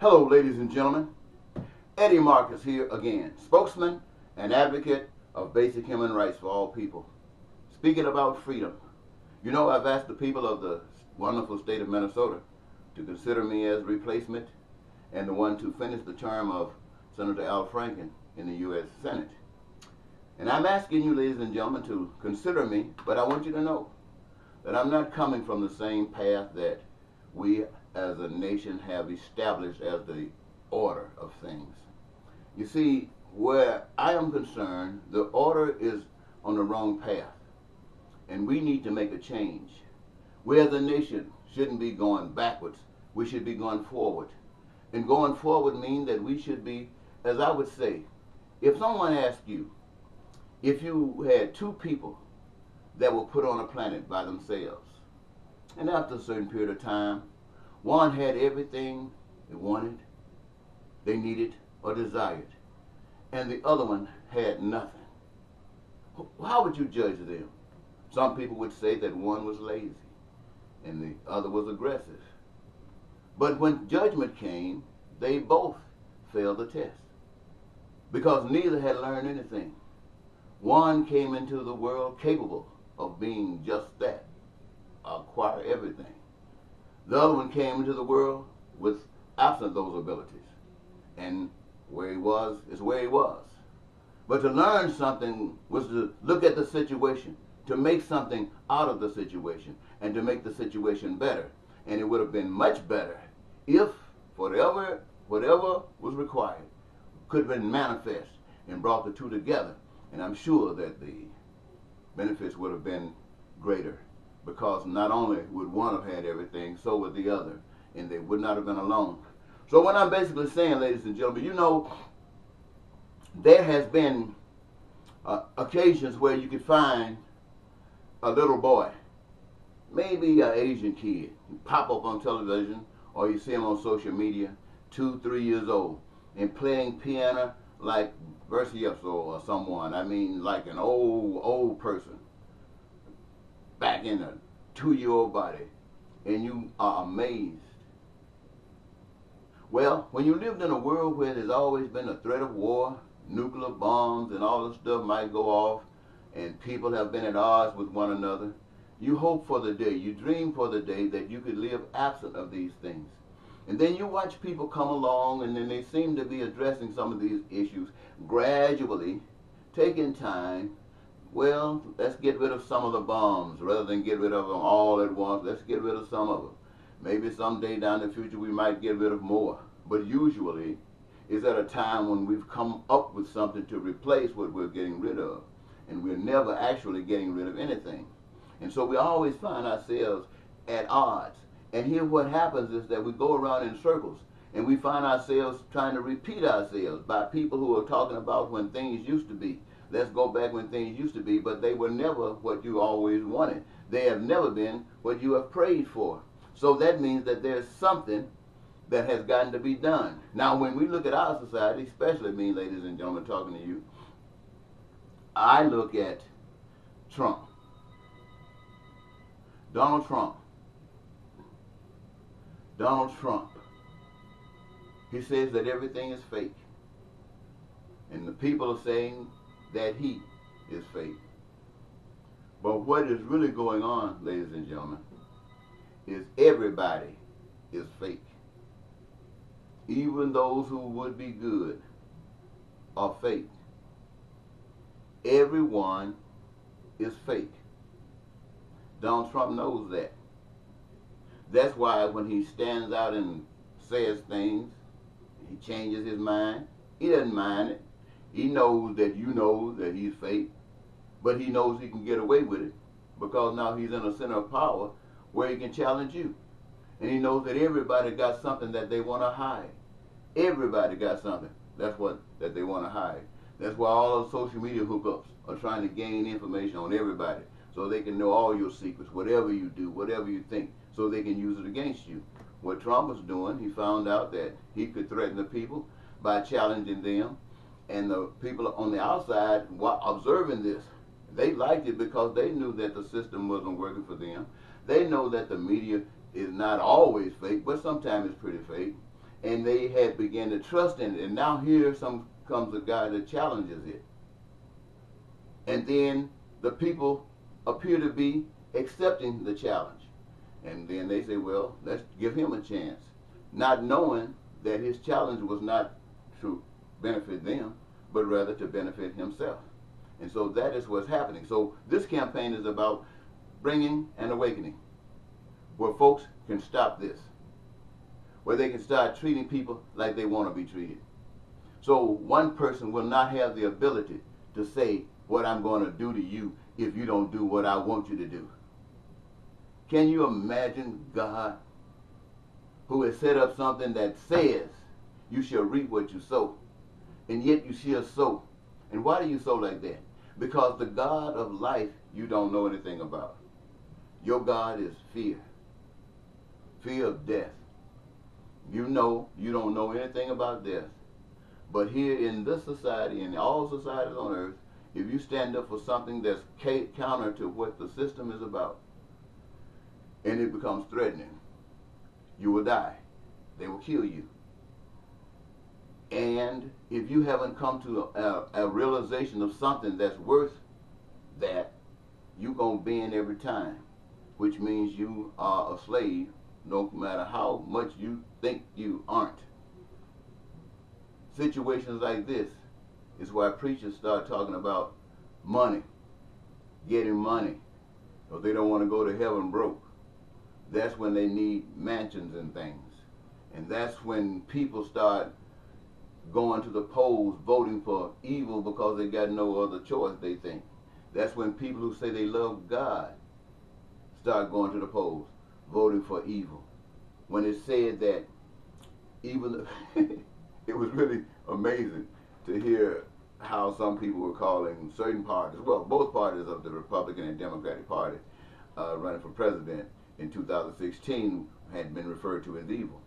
Hello, ladies and gentlemen. Eddie Marcus here again, spokesman and advocate of basic human rights for all people. Speaking about freedom, you know, I've asked the people of the wonderful state of Minnesota to consider me as replacement and the one to finish the term of Senator Al Franken in the U.S. Senate. And I'm asking you, ladies and gentlemen, to consider me, but I want you to know that I'm not coming from the same path that we as a nation have established as the order of things. You see, where I am concerned, the order is on the wrong path, and we need to make a change. We as a nation shouldn't be going backwards. We should be going forward. And going forward means that we should be, as I would say, if someone asked you, if you had two people that were put on a planet by themselves, and after a certain period of time, one had everything they wanted, they needed, or desired, and the other one had nothing. How would you judge them? Some people would say that one was lazy and the other was aggressive. But when judgment came, they both failed the test because neither had learned anything. One came into the world capable of being just that, acquire everything. The other one came into the world with absent those abilities. And where he was is where he was. But to learn something was to look at the situation, to make something out of the situation, and to make the situation better. And it would have been much better if whatever was required could have been manifest and brought the two together. And I'm sure that the benefits would have been greater, because not only would one have had everything, so would the other, and they would not have been alone. So what I'm basically saying, ladies and gentlemen, you know, there has been occasions where you could find a little boy, maybe an Asian kid, pop up on television, or you see him on social media, 2, 3 years old, and playing piano like Virtuoso or someone. I mean, like an old person, back in a 2-year-old body, and you are amazed. Well, when you lived in a world where there's always been a threat of war, nuclear bombs and all this stuff might go off, and people have been at odds with one another, you hope for the day, you dream for the day that you could live absent of these things. And then you watch people come along, and then they seem to be addressing some of these issues gradually, taking time. Well, let's get rid of some of the bombs rather than get rid of them all at once. Let's get rid of some of them. Maybe someday down the future we might get rid of more. But usually it's at a time when we've come up with something to replace what we're getting rid of. And we're never actually getting rid of anything. And so we always find ourselves at odds. And here what happens is that we go around in circles, and we find ourselves trying to repeat ourselves by people who are talking about when things used to be. Let's go back when things used to be, but they were never what you always wanted. They have never been what you have prayed for. So that means that there's something that has gotten to be done. Now, when we look at our society, especially me, ladies and gentlemen, talking to you, I look at Trump. Donald Trump. Donald Trump. He says that everything is fake. And the people are saying that he is fake. But what is really going on, ladies and gentlemen, is everybody is fake. Even those who would be good are fake. Everyone is fake. Donald Trump knows that. That's why when he stands out and says things, he changes his mind. He doesn't mind it. He knows that you know that he's fake, but he knows he can get away with it because now he's in a center of power where he can challenge you. And he knows that everybody got something that they want to hide. Everybody got something that they want to hide. That's why all those social media hookups are trying to gain information on everybody so they can know all your secrets, whatever you do, whatever you think, so they can use it against you. What Trump was doing, he found out that he could threaten the people by challenging them, and the people on the outside observing this, they liked it because they knew that the system wasn't working for them. They know that the media is not always fake, but sometimes it's pretty fake. And they had begun to trust in it. And now here comes a guy that challenges it. And then the people appear to be accepting the challenge. And then they say, well, let's give him a chance. Not knowing that his challenge was not to benefit them, but rather to benefit himself. And so that is what's happening. So this campaign is about bringing an awakening where folks can stop this, where they can start treating people like they want to be treated. So one person will not have the ability to say what I'm going to do to you if you don't do what I want you to do. Can you imagine God, who has set up something that says you shall reap what you sow, and yet you shall sow? And why do you sow like that? Because the God of life you don't know anything about. Your God is fear. Fear of death. You know you don't know anything about death. But here in this society, in all societies on earth, if you stand up for something that's counter to what the system is about, and it becomes threatening, you will die. They will kill you. And if you haven't come to a realization of something that's worth that, you're going to bend every time, which means you are a slave no matter how much you think you aren't. Situations like this is why preachers start talking about money, getting money, because they don't want to go to heaven broke. That's when they need mansions and things. And that's when people start going to the polls voting for evil because they got no other choice, they think. That's when people who say they love God start going to the polls voting for evil. When it said that even it was really amazing to hear how some people were calling certain parties, well, both parties of the Republican and Democratic Party running for president in 2016 had been referred to as evil.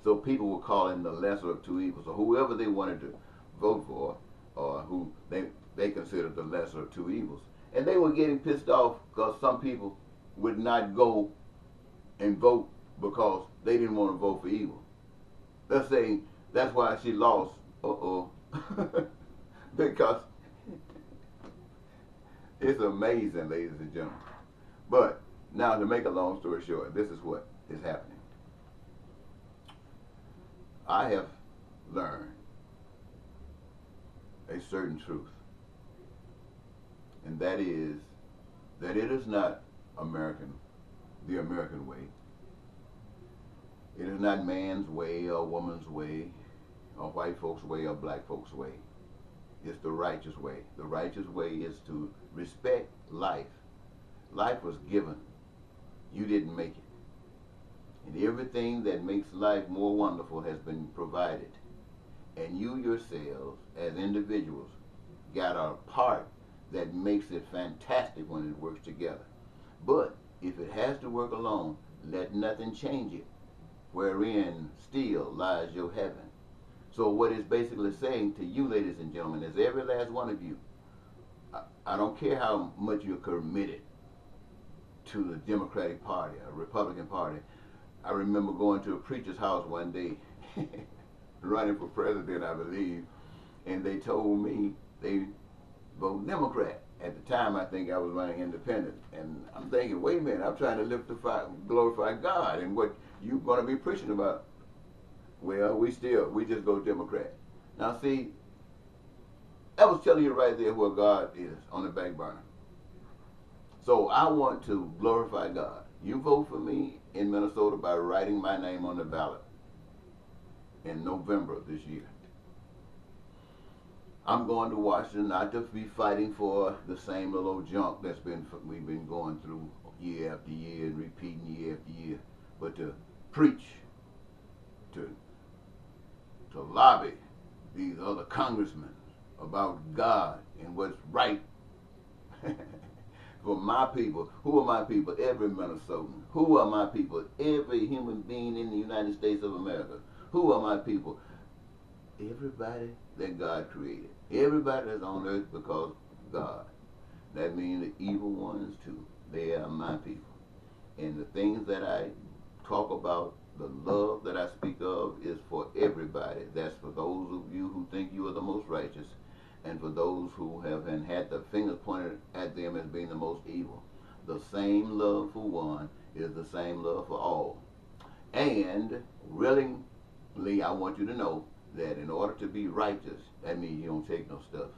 So people were calling the lesser of two evils, or whoever they wanted to vote for, or who they considered the lesser of two evils. And they were getting pissed off because some people would not go and vote because they didn't want to vote for evil. They're saying that's why she lost. Because it's amazing, ladies and gentlemen. But now, to make a long story short, this is what is happening. I have learned a certain truth, and that is that it is not the American way. It is not man's way or woman's way or white folks' way or black folks' way. It's the righteous way. The righteous way is to respect life. Life was given. You didn't make it. And everything that makes life more wonderful has been provided. And you yourselves, as individuals, got a part that makes it fantastic when it works together. But if it has to work alone, let nothing change it, wherein still lies your heaven. So what it's basically saying to you, ladies and gentlemen, is every last one of you, I don't care how much you're committed to the Democratic Party or Republican Party. I remember going to a preacher's house one day, running for president, I believe, and they told me they vote Democrat. At the time, I think I was running independent, and I'm thinking, wait a minute, I'm trying to glorify God, and what you going to be preaching about? Well, we just go Democrat. Now see, I was telling you right there where God is on the back burner. So I want to glorify God. You vote for me in Minnesota by writing my name on the ballot in November of this year. I'm going to Washington not to be fighting for the same little old junk we've been going through year after year and repeating year after year, but to preach, to lobby these other congressmen about God and what's right for my people. Who are my people? Every Minnesotan. Who are my people? Every human being in the United States of America. Who are my people? Everybody that God created. Everybody that's on earth because of God. That means the evil ones too. They are my people. And the things that I talk about, the love that I speak of, is for everybody. That's for those of you who think you are the most righteous, and for those who have had the fingers pointed at them as being the most evil. The same love for one is the same love for all. And willingly, I want you to know that in order to be righteous, that means you don't take no stuff.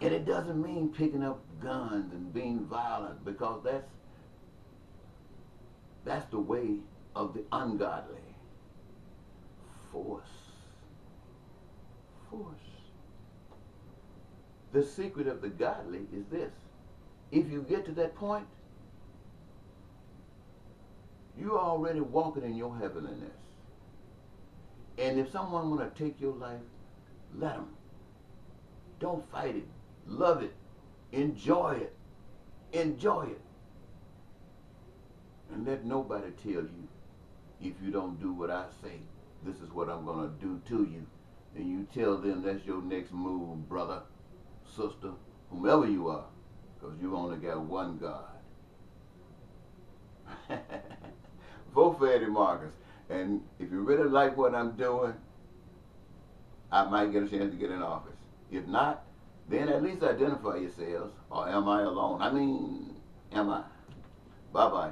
And it doesn't mean picking up guns and being violent, because that's the way of the ungodly. Force. The secret of the godly is this. If you get to that point, you're already walking in your heavenliness. And if someone want to take your life, let them. Don't fight it. Love it. Enjoy it. Enjoy it. And let nobody tell you, if you don't do what I say, this is what I'm going to do to you. And you tell them that's your next move, brother, sister, whomever you are, because you only got one God. Vote for Eddie Marcus. And if you really like what I'm doing, I might get a chance to get in office. If not, then at least identify yourselves. Or am I alone? I mean, am I? Bye-bye.